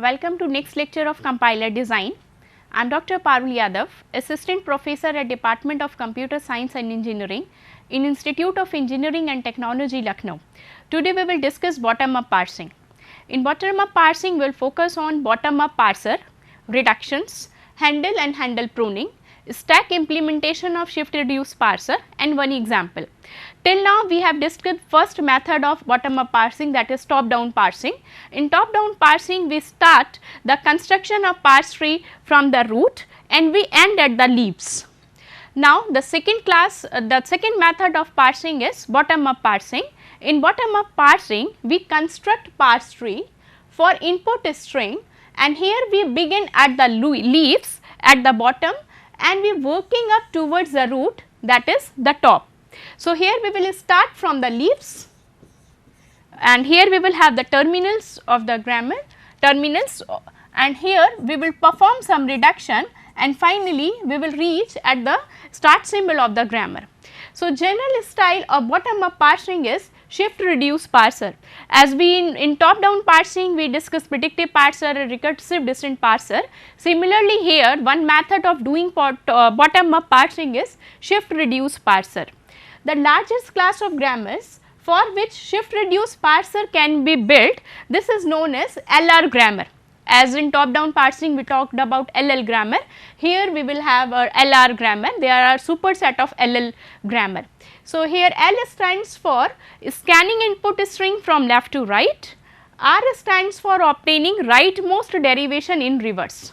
Welcome to next lecture of compiler design. I am Dr. Parul Yadav, Assistant Professor at Department of Computer Science and Engineering in Institute of Engineering and Technology, Lucknow. Today we will discuss bottom up parsing. In bottom up parsing we will focus on bottom up parser, reductions, handle and handle pruning, stack implementation of shift reduce parser and one example. Till now we have discussed first method of bottom up parsing, that is top down parsing. In top down parsing we start the construction of parse tree from the root and we end at the leaves. Now the second method of parsing is bottom up parsing. In bottom up parsing we construct parse tree for input string and here we begin at the leaves at the bottom and we working up towards the root, that is the top. So, here we will start from the leaves and here we will have the terminals of the grammar and here we will perform some reduction and finally we will reach at the start symbol of the grammar. So, general style of bottom up parsing is shift reduce parser. As we in top down parsing we discuss predictive parser and recursive distant parser. Similarly, here one method of doing bottom up parsing is shift reduce parser. The largest class of grammars for which shift reduce parser can be built, this is known as LR grammar. As in top down parsing we talked about LL grammar, here we will have our LR grammar, there are superset of LL grammar. So, here L stands for scanning input string from left to right, R stands for obtaining rightmost derivation in reverse.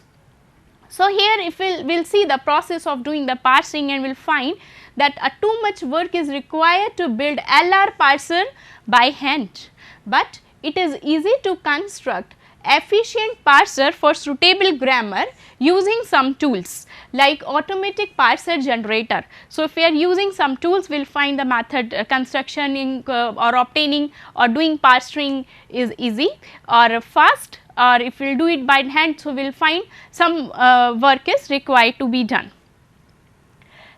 So, here if we will see the process of doing the parsing and we will find that too much work is required to build LR parser by hand, but it is easy to construct efficient parser for suitable grammar using some tools like automatic parser generator. So, if we are using some tools we will find the method construction in or obtaining or doing parsing is easy or fast, or if we will do it by hand, so we will find some work is required to be done.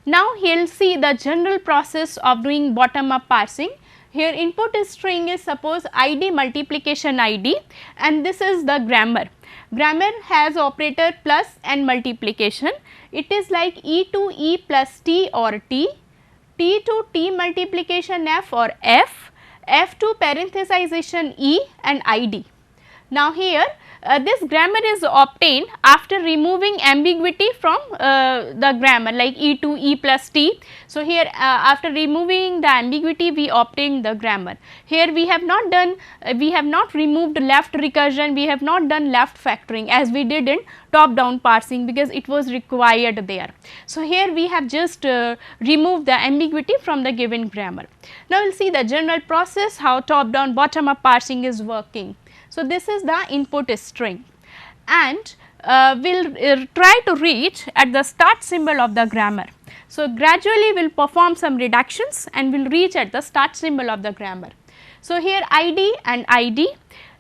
Now, here we will see the general process of doing bottom up parsing. Here input string is suppose id multiplication id and this is the grammar. Grammar has operator plus and multiplication. It is like e to e plus t or t, t to t multiplication f or f, f to parenthesization e and id. Now, here this grammar is obtained after removing ambiguity from the grammar like e to e plus t. So, here after removing the ambiguity we obtain the grammar. Here we have not done, we have not removed left recursion, we have not done left factoring as we did in top down parsing because it was required there. So, here we have just removed the ambiguity from the given grammar. Now, we will see the general process how top down bottom up parsing is working. So, this is the input string and we will try to reach at the start symbol of the grammar. So, gradually we will perform some reductions and we will reach at the start symbol of the grammar. So, here id and id.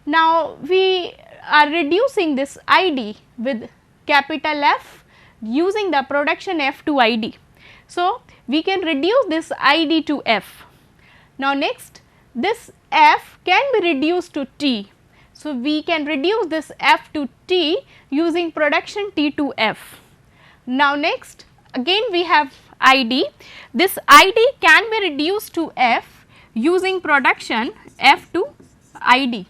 Now, we are reducing this id with capital F using the production F to id. So, we can reduce this id to F. Now, next this F can be reduced to T. So, we can reduce this F to T using production T to F. Now, next again we have id, this id can be reduced to F using production F to id.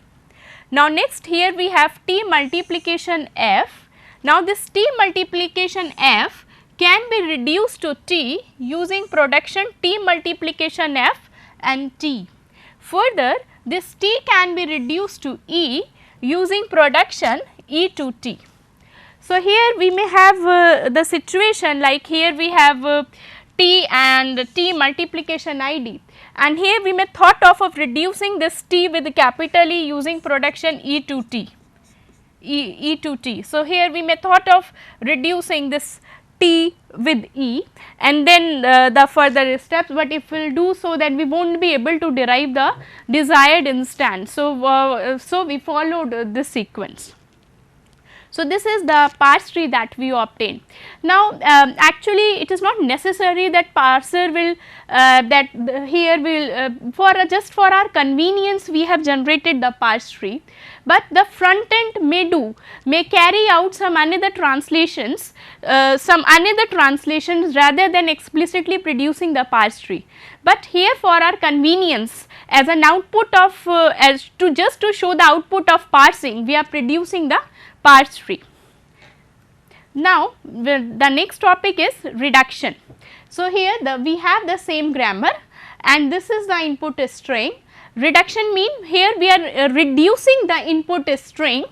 Now, next here we have T multiplication F. Now, this T multiplication F can be reduced to T using production T multiplication F and T. Further, this T can be reduced to E using production E to T. So, here we may have the situation like here we have T and T multiplication id and here we may thought of reducing this T with capital E using production E to T, E to T. So, here we may thought of reducing this T with E and then the further steps, but if we will do so then we will not be able to derive the desired instance. So, so we followed this sequence. So, this is the parse tree that we obtain. Now, actually it is not necessary that parser will here will just for our convenience we have generated the parse tree, but the front end may carry out some another translations rather than explicitly producing the parse tree. But here for our convenience, as an output of just to show the output of parsing, we are producing the parse tree. Now, the next topic is reduction. So, here we have the same grammar and this is the input string. Reduction mean here we are reducing the input string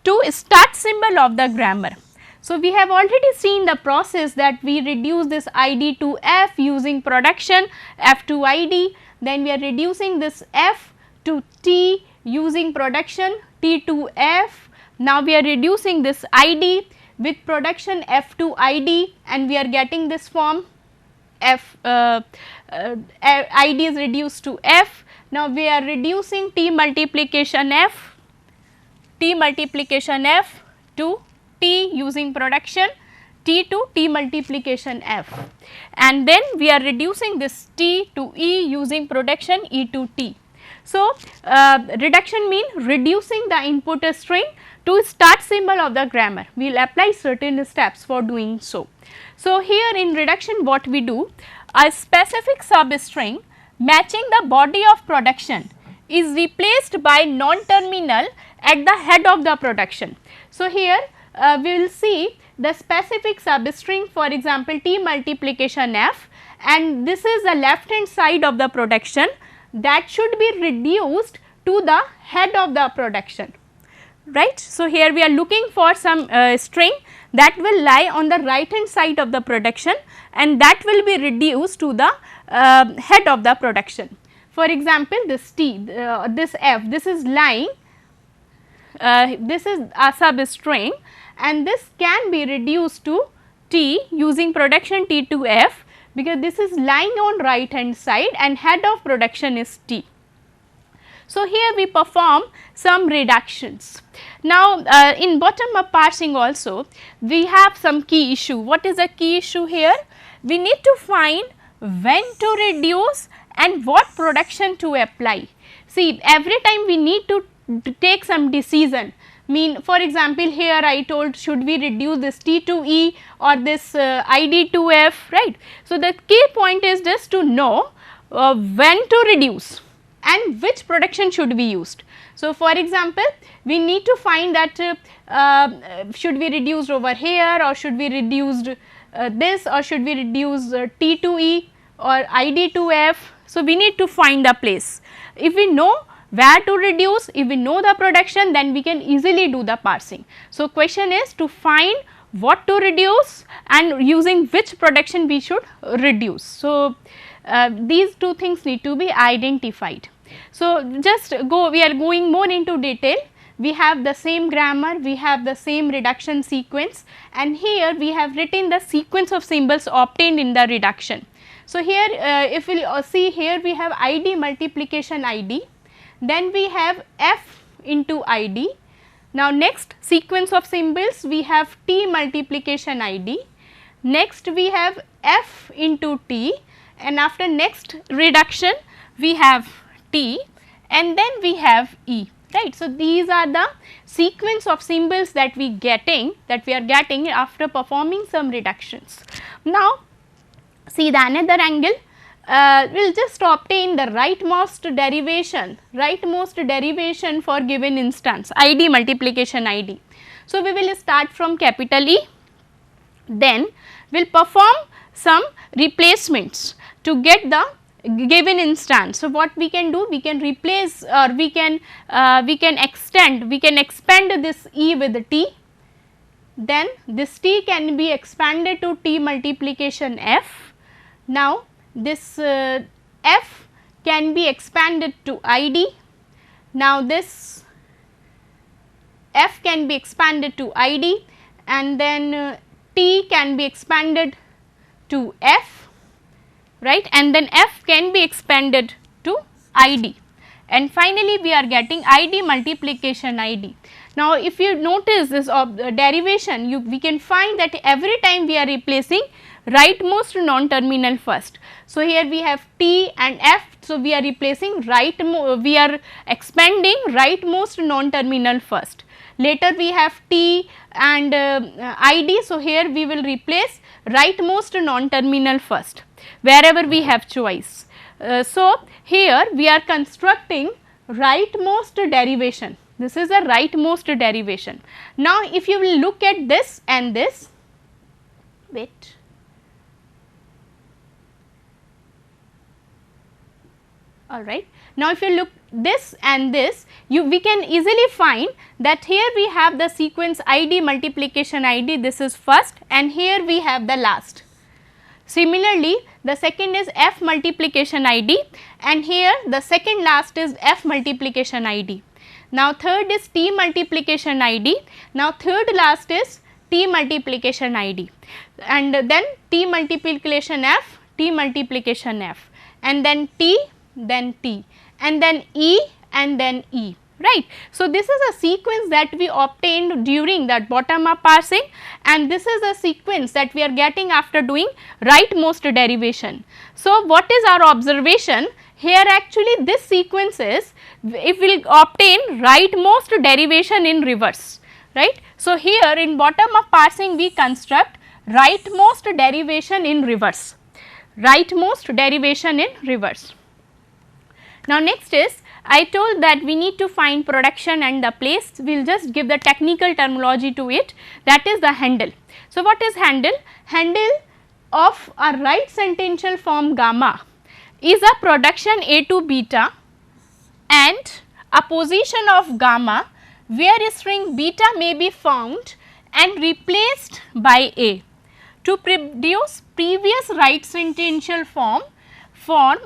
to start symbol of the grammar. So, we have already seen the process that we reduce this id to f using production f to id, then we are reducing this f to t using production t to f. Now, we are reducing this id with production f to id and we are getting this form f id is reduced to f. Now, we are reducing t multiplication f to t using production t to t multiplication f, and then we are reducing this t to e using production e to t. So, reduction mean reducing the input string to start symbol of the grammar. We will apply certain steps for doing so. So, here in reduction what we do, a specific substring matching the body of production is replaced by non-terminal at the head of the production. So, here we will see the specific substring, for example, t multiplication f, and this is the left hand side of the production that should be reduced to the head of the production, right. So, here we are looking for some string that will lie on the right hand side of the production and that will be reduced to the head of the production. For example, this t, this f, this is lying, this is a substring and this can be reduced to t using production t to f, because this is lying on right hand side and head of production is t. So, here we perform some reductions. Now, in bottom up parsing also we have some key issue. What is the key issue here? We need to find when to reduce and what production to apply. See, every time we need to take some decision. For example, here I told should we reduce this t to e or this id to f, right. So, the key point is just to know when to reduce and which production should be used. So, for example, we need to find that should we reduce over here or should we reduce this or should we reduce t to e or id to f. So, we need to find the place. If we know where to reduce, if we know the production, then we can easily do the parsing. So, question is to find what to reduce and using which production we should reduce. So, these two things need to be identified. So, just we are going more into detail. We have the same grammar, we have the same reduction sequence, and here we have written the sequence of symbols obtained in the reduction. So, here if we see here we have id multiplication id, then we have f into id. Now, next sequence of symbols we have t multiplication id, next we have f into t, and after next reduction we have t and then we have e, right. So, these are the sequence of symbols that we are getting after performing some reductions. Now, see the another angle, we will just obtain the rightmost derivation for given instance id multiplication id. So, we will start from capital E, then we will perform some replacements to get the given instance. So, what we can do, we can replace or we can expand this e with t, then this t can be expanded to t multiplication f. Now, this f can be expanded to id. Now, this f can be expanded to id and then t can be expanded to f, right, and then f can be expanded to id, and finally we are getting ID multiplication ID. Now, if you notice this derivation, we can find that every time we are replacing rightmost non-terminal first. So, here we have T and F. So, we are replacing we are expanding rightmost non-terminal first. Later we have T and ID. So, here we will replace rightmost non-terminal first wherever we have choice. So, here we are constructing rightmost derivation. This is a rightmost derivation. Now, if you will look at this and this, wait. Alright. Now, if you look this and this, we can easily find that here we have the sequence ID multiplication ID, this is first, and here we have the last. Similarly, the second is F multiplication ID, and here the second last is F multiplication ID. Now, third is T multiplication ID. Now, third last is T multiplication ID, and then T multiplication F, T multiplication F, and then T, then T, and then E, and then E, right. So, this is a sequence that we obtained during that bottom up parsing, and this is a sequence that we are getting after doing rightmost derivation. So, what is our observation? Here actually this sequence is, if we will obtain rightmost derivation in reverse, right. So, here in bottom up parsing we construct rightmost derivation in reverse, rightmost derivation in reverse. Now, next is, I told that we need to find production and the place. We will just give the technical terminology to it, that is the handle. So, what is handle? Handle of a right sentential form gamma is a production A to beta and a position of gamma where string beta may be found and replaced by A to produce previous right sentential form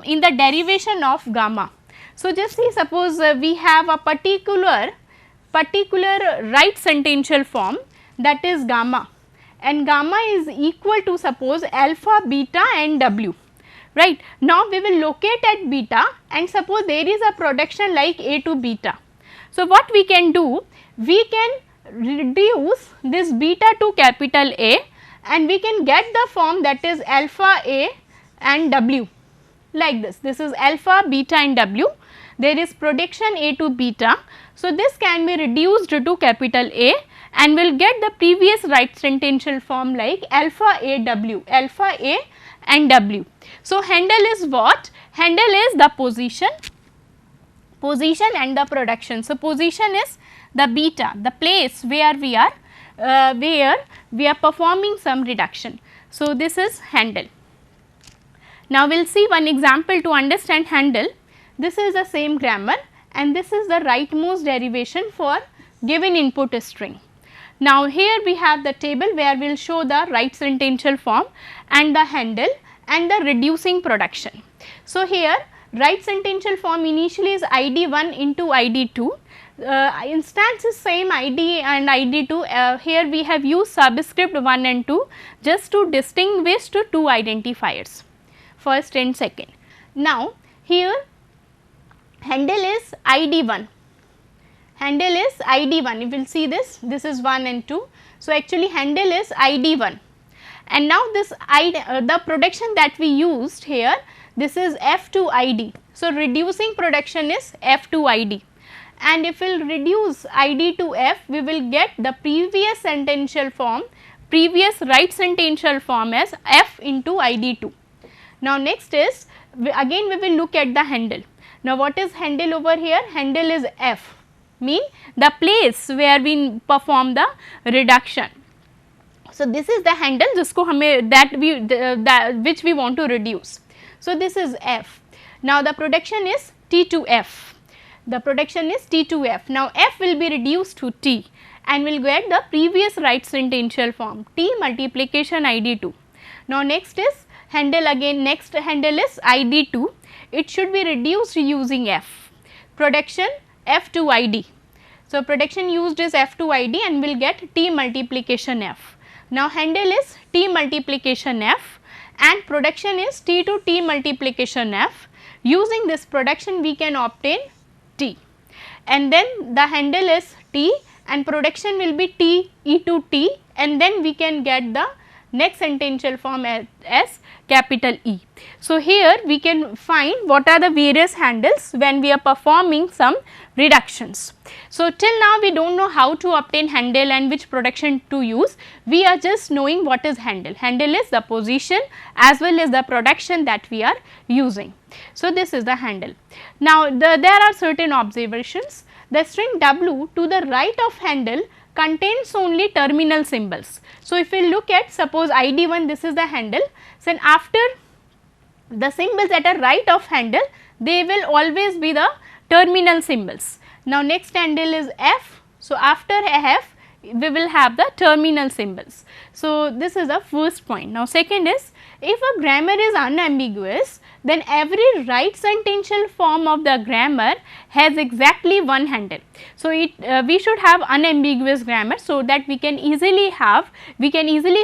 in the derivation of gamma. So, just see, suppose we have a particular right sentential form, that is gamma, and gamma is equal to suppose alpha, beta and W, right. Now, we will locate at beta and suppose there is a production like A to beta. So, what we can do? We can reduce this beta to capital A and we can get the form that is alpha A and W like this. This is alpha, beta and W. There is production A to beta. So, this can be reduced to capital A and we will get the previous right sentential form like alpha A W, alpha A and W. So, handle is what? Handle is the position and the production. So, position is the beta, the place where we are performing some reduction. So, this is handle. Now, we will see one example to understand handle. This is the same grammar and this is the rightmost derivation for given input string. Now, here we have the table where we will show the right sentential form and the handle and the reducing production. So, here right sentential form initially is ID1 into ID2, instance is same ID and ID2, here we have used subscript 1 and 2 just to distinguish to two identifiers, first and second. Now, here handle is ID1, handle is ID1, you will see this is 1 and 2. So, actually handle is ID1 and now this the production that we used here, this is F to ID. So, reducing production is F to ID and if we will reduce ID to F, we will get the previous sentential form, previous right sentential form as F into ID2. Now, next is again we will look at the handle. Now, what is handle over here? Handle is F, mean the place where we perform the reduction. So, this is the handle जिसको हमें which we want to reduce. So, this is F. Now, the production is T to F. The production is T to F. Now, F will be reduced to T and we will get the previous right sentential form T multiplication ID2. Now, next is handle again, next handle is ID2. It should be reduced using F. Production F to ID. So, production used is F to ID and we will get T multiplication F. Now, handle is T multiplication F and production is T to T multiplication F. Using this production we can obtain T, and then the handle is T and production will be T e to T, and then we can get the next sentential form as capital E. So, here we can find what are the various handles when we are performing some reductions. So, till now we do not know how to obtain handle and which production to use, we are just knowing what is handle. Handle is the position as well as the production that we are using. So, this is the handle. Now, there are certain observations. The string W to the right of handle contains only terminal symbols. So, if we look at suppose ID1, this is the handle, then after the symbols that are right of handle, they will always be the terminal symbols. Now, next handle is F. So, after F we will have the terminal symbols. So, this is the first point. Now, second is if a grammar is unambiguous, then every right sentential form of the grammar has exactly one handle. So, we should have unambiguous grammar, so that we can easily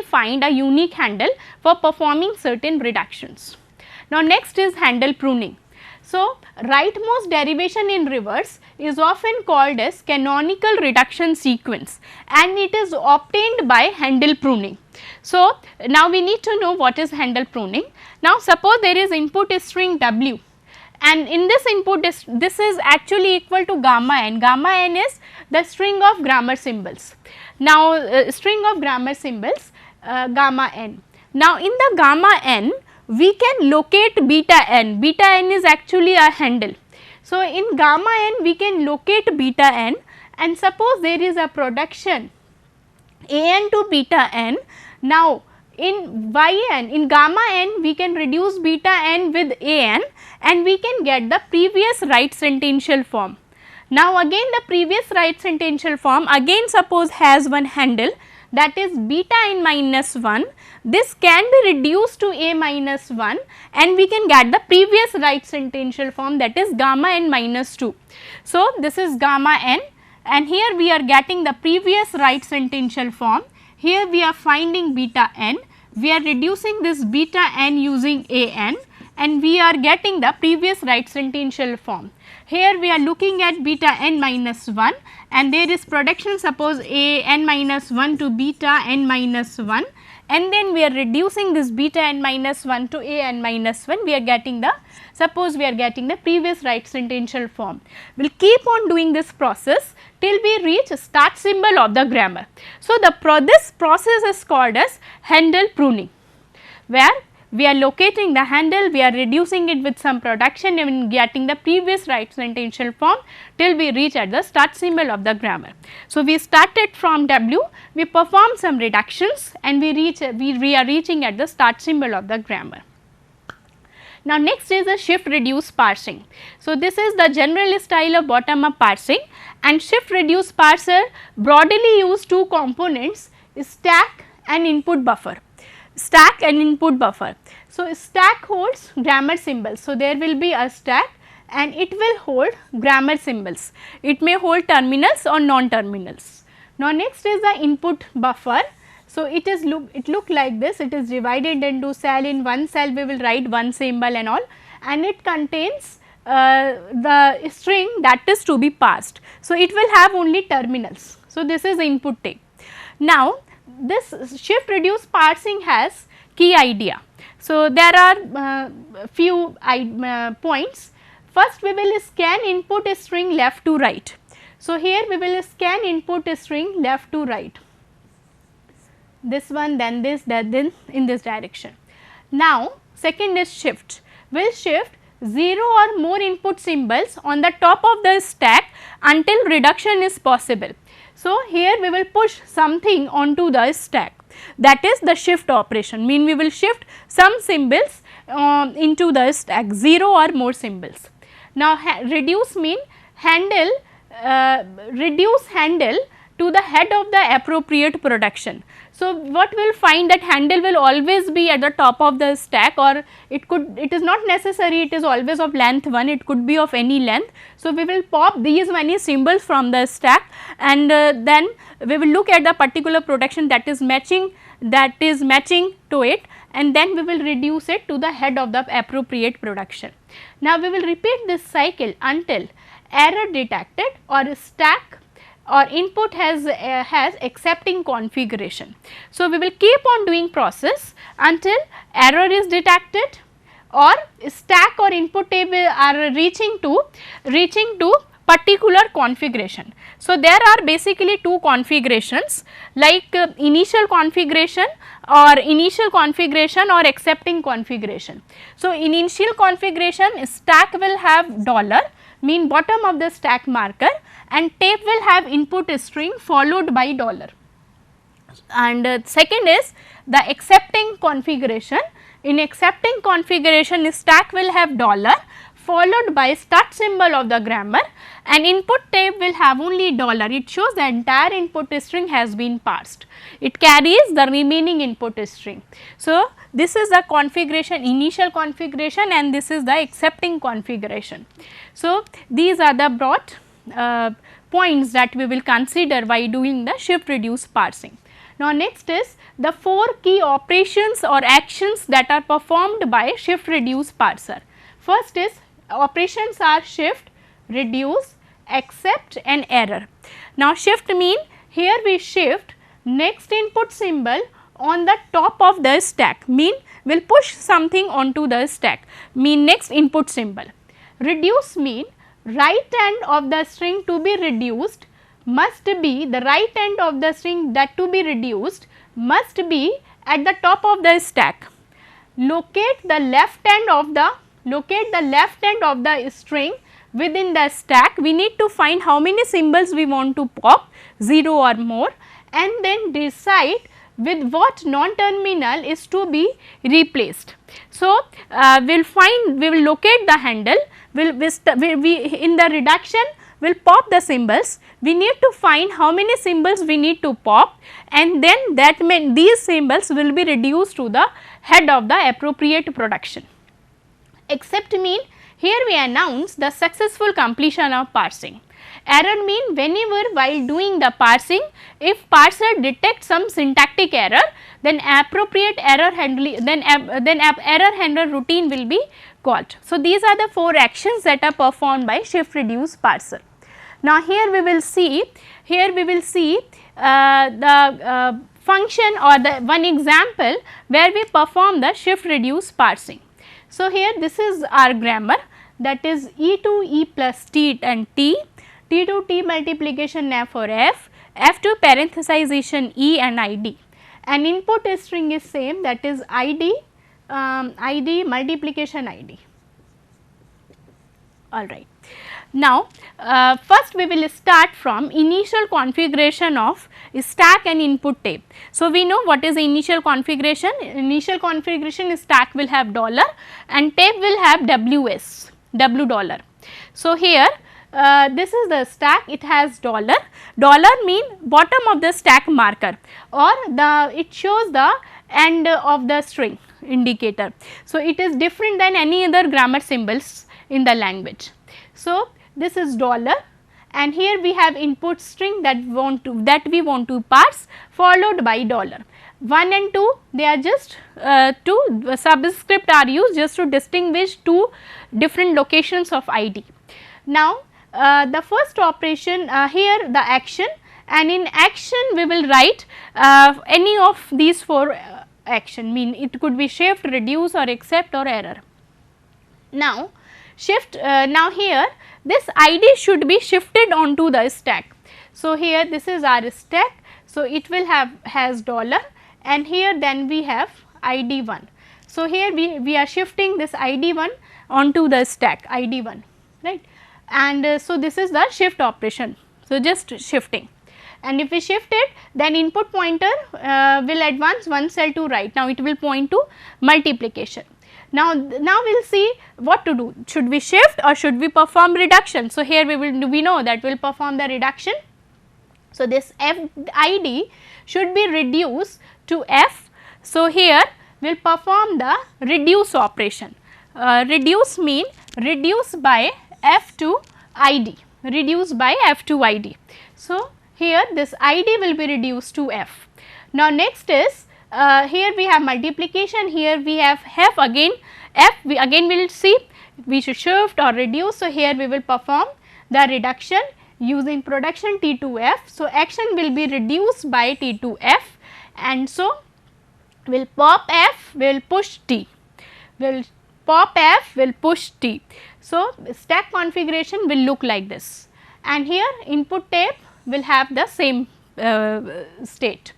find a unique handle for performing certain reductions. Now, next is handle pruning. So, rightmost derivation in reverse is often called as canonical reduction sequence, and it is obtained by handle pruning. So, now we need to know what is handle pruning. Now, suppose there is input string W, and in this input this is actually equal to gamma n is the string of grammar symbols. Now, string of grammar symbols gamma n. Now, in the gamma n we can locate beta n is actually a handle. So, in gamma n we can locate beta n, and suppose there is a production an to beta n. Now, in yn, in gamma n we can reduce beta n with an, and we can get the previous right sentential form. Now, again the previous right sentential form again suppose has one handle, that is beta n minus 1. This can be reduced to a minus 1, and we can get the previous right sentential form, that is gamma n minus 2. So, this is gamma n, and here we are getting the previous right sentential form. Here we are finding beta n, we are reducing this beta n using a n, and we are getting the previous right sentential form. Here we are looking at beta n minus 1, and there is production suppose a n minus 1 to beta n minus 1, and then we are reducing this beta n minus 1 to a n minus 1, we are getting the, suppose we are getting the previous right sentential form. We will keep on doing this process till we reach start symbol of the grammar. So, this process is called as handle pruning, where we are locating the handle, we are reducing it with some production and getting the previous right sentential form till we reach at the start symbol of the grammar. So, we started from W, we perform some reductions, and we are reaching at the start symbol of the grammar. Now, next is the shift reduce parsing. So, this is the general style of bottom up parsing, and shift reduce parser broadly use two components, stack and input buffer. Stack and input buffer. So, stack holds grammar symbols. So, there will be a stack and it will hold grammar symbols. It may hold terminals or non-terminals. Now, next is the input buffer. So, it look like this, it is divided into cell. In one cell we will write one symbol and all, and it contains the string that is to be passed. So, it will have only terminals. So, this is the input tape. Now, this shift reduce parsing has key idea. So, there are few points. First, we will scan input string left to right. So, here we will scan input string left to right, this one, then this, then in this direction. Now, second is shift. We will shift 0 or more input symbols on the top of the stack until reduction is possible. So, here we will push something onto the stack, that is the shift operation, mean we will shift some symbols into the stack, 0 or more symbols. Now, reduce mean handle, reduce handle to the head of the appropriate production. So, what we will find that handle will always be at the top of the stack, or it is not necessary it is always of length 1, it could be of any length. So, we will pop these many symbols from the stack, and then we will look at the particular production that is matching to it, and then we will reduce it to the head of the appropriate production. Now, we will repeat this cycle until error detected, or stack or input has accepting configuration. So, we will keep on doing process until error is detected or stack or input table are reaching to particular configuration. So, there are basically two configurations like initial configuration or accepting configuration. So, in initial configuration, stack will have dollar, mean bottom of the stack marker, and tape will have input string followed by dollar. And second is the accepting configuration. In accepting configuration, stack will have dollar followed by start symbol of the grammar, and input tape will have only dollar. It shows the entire input string has been parsed. It carries the remaining input string. So, this is the configuration, initial configuration, and this is the accepting configuration. So, these are the broad points that we will consider while doing the shift reduce parsing. Now, next is the 4 key operations or actions that are performed by shift reduce parser. First is operations are shift, reduce, accept and error. Now, shift mean here we shift next input symbol on the top of the stack, mean we will push something onto the stack, mean next input symbol. Reduce mean right end of the string to be reduced must be, the right end of the string that to be reduced must be at the top of the stack. Locate the left end of the string within the stack. We need to find how many symbols we want to pop, 0 or more, and then decide with what non-terminal is to be replaced. So, we will locate the handle, we in the reduction we will pop the symbols. We need to find how many symbols we need to pop, and then that means these symbols will be reduced to the head of the appropriate production. Accept mean here we announce the successful completion of parsing. Error mean whenever while doing the parsing, if parser detects some syntactic error, then appropriate error handling, error handler routine will be called. So, these are the 4 actions that are performed by shift reduce parser. Now, here we will see the function or the one example where we perform the shift reduce parsing. So, here this is our grammar, that is E to E plus T and T, T to T multiplication F for F, F to parenthesization E and ID, and input string is same, that is ID, ID multiplication ID. Alright. Now, first we will start from initial configuration of stack and input tape. So, we know what is the initial configuration. Initial configuration stack will have dollar and tape will have WS, W dollar. So, here this is the stack, it has dollar, dollar mean bottom of the stack marker, or it shows the end of the string indicator. So, it is different than any other grammar symbols in the language. So, this is dollar, and here we have input string that we want to parse, followed by dollar. 1 and 2 they are just two subscript are used just to distinguish two different locations of ID. Now, the first operation here the action, and in action we will write any of these 4 action, mean it could be shift, reduce or accept or error. Now, shift now here this ID should be shifted onto the stack. So, here this is our stack. So, it will has dollar, and here then we have ID 1. So, here we are shifting this ID 1 onto the stack ID 1, right, and so this is the shift operation. So, just shifting, and if we shift it, then input pointer will advance one cell to right. Now, it will point to multiplication. Now we will see what to do, should we shift or should we perform reduction. So, here we know that we will perform the reduction. So, this F ID should be reduced to F. So, here we will perform the reduce operation. Reduce mean reduce by F to ID, reduce by F to ID. So, here this ID will be reduced to F. Now, next is here we have multiplication, here we have F again, F we again will see we should shift or reduce. So, here we will perform the reduction using production T to F. So, action will be reduced by T to F, and so will pop F will push T, will pop F will push T. So, stack configuration will look like this, and here input tape will have the same state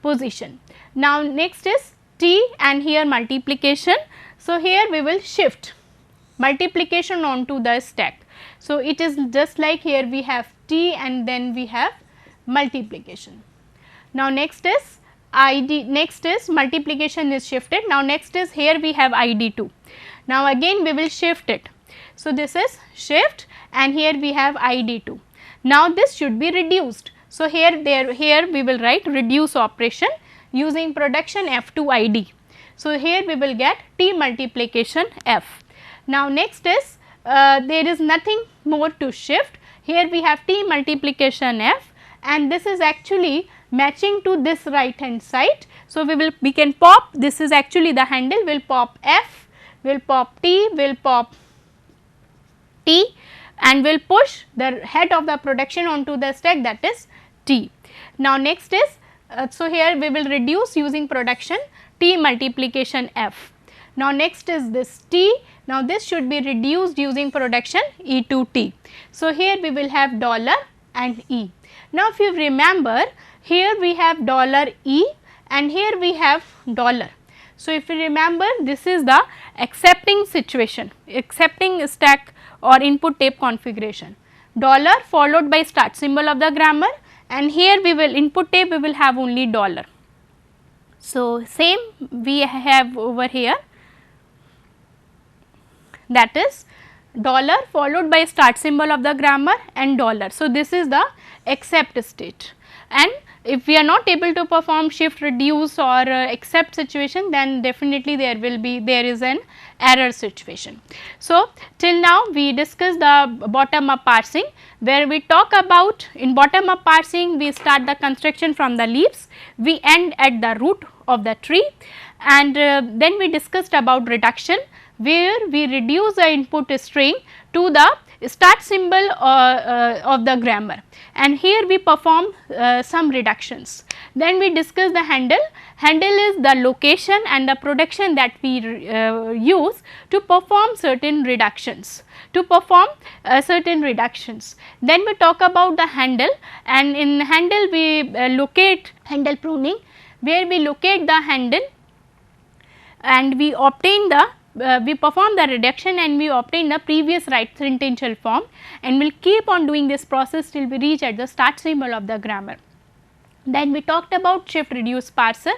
position. Now, next is T and here multiplication. So, here we will shift multiplication onto the stack. So, it is just like here we have T and then we have multiplication. Now, next is ID, next is multiplication is shifted. Now, next is here we have ID2. Now, again we will shift it. So, this is shift and here we have ID2. Now, this should be reduced. So, here we will write reduce operation using production F to ID. So, here we will get T multiplication F. Now, next is there is nothing more to shift. Here we have T multiplication F, and this is actually matching to this right hand side. So, we can pop, this is actually the handle, will pop F, will pop T, will pop T, and will push the head of the production onto the stack, that is T. Now, next is so here we will reduce using production T multiplication F. Now, next is this T. Now, this should be reduced using production E to T. So, here we will have dollar and E. Now, if you remember, here we have dollar E and here we have dollar. So, if you remember, this is the accepting situation, accepting stack or input tape configuration. Dollar followed by start symbol of the grammar, and here we will input tape we will have only dollar. So, same we have over here, that is dollar followed by start symbol of the grammar and dollar. So, this is the accept state, and if we are not able to perform shift reduce or accept situation, then definitely there is an error situation. So, till now we discussed the bottom up parsing, where we talk about in bottom up parsing we start the construction from the leaves, we end at the root of the tree, and then we discussed about reduction, where we reduce the input string to the start symbol of the grammar, and here we perform some reductions. Then we discuss the handle. Handle is the location and the production that we use to perform certain reductions, Then we talk about the handle, and in handle we locate handle pruning, where we locate the handle and we obtain the we perform the reduction and we obtain the previous right sentential form, and we will keep on doing this process till we reach at the start symbol of the grammar. Then we talked about shift reduce parser,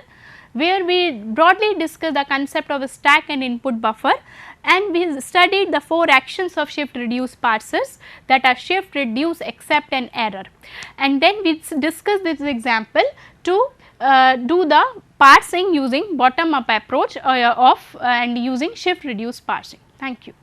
where we broadly discussed the concept of a stack and input buffer, and we studied the 4 actions of shift reduce parsers, that are shift, reduce, accept and error. And then we discussed this example to do the parsing using bottom up approach and using shift reduce parsing. Thank you.